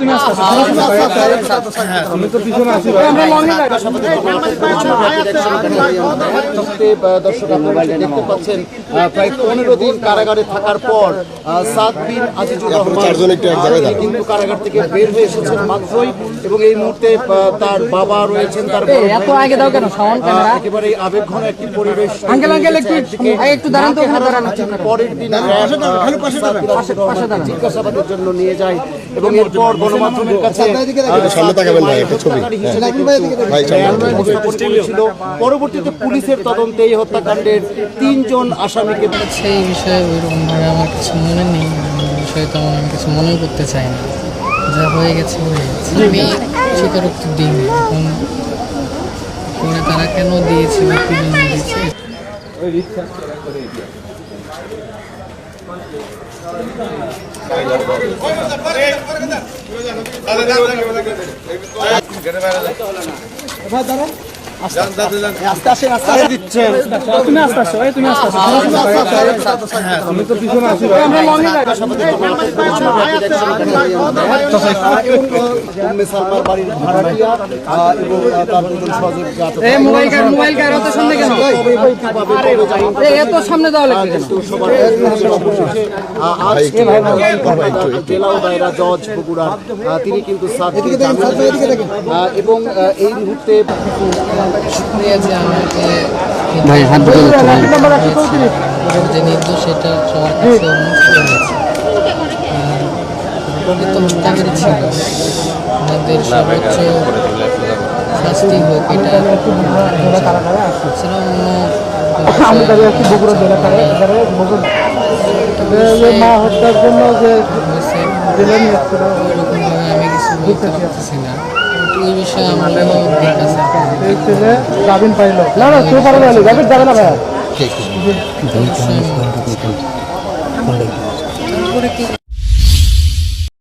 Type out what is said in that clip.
তুমি আসছো তুমি তো পিছনে আসি আমরা লঙ্গে যাই দর্শক আপনারা দেখতে পাচ্ছেন প্রায় 15 দিন কারাগারে থাকার পর সাদ বিন আজিজুর রহমান কিন্তু কারাগার থেকে বের হয়ে এসেছেন মাত্রই এবং এই মুহূর্তে তার বাবা রয়েছেন তার এত আগে দাও কেন সাউন্ড ক্যামেরা একেবারে আবেগঘন একটি পরিবেশ আঙ্কেল একটু দাঁড়ান তো ওখানে দাঁড়ান পরের দিন জিজ্ঞাসাবাদের জন্য নিয়ে যায় এবং এরপর গণমাধ্যমের কাছে পরবর্তীতে পুলিশের তদন্তে এই হত্যাকাণ্ডের 3 জন আসামিকে সেই বিষয়ে ওইরকমভাবে আমার কিছু মনে নেই বিষয়ে তেমন আমি কিছু মনে করতে চাই না যা হয়ে গেছে হয়ে গেছে আমি স্বীকারোক্তি দিইনি এখন পরে তারা কেন দিয়েছে বা কি জন্য দিয়েছে আস্তে আসেন আস্তে আসে দিচ্ছেন তুমি আসছো তুমি আসছো আমি তো পিছনে আসি আমরা লঙ্গে যাই সালমার বাড়ির ভাড়াটিয়া এবং তার দুজন সহযোগী এই মোবাইল কার অত সামনে কেন এত সামনে দাও লাগবে জেলা ও দায়রা জজ বগুড়া তিনি কিন্তু এবং এই মুহূর্তে যে নির্দোষ সেটা সবার কাছে প্রকৃত হত্যাকারী ছিল আমাদের সর্বোচ্চ শাস্তি হোক এটা মা হত্যার জন্য যে ওইরকমভাবে আমি কিছু বলতে পারতেছি না এই বিষয়ে আমাদের আছে ছেলে জামিন পাইল না না কেউ পারবে না জামিন যাবে না ভাইয়া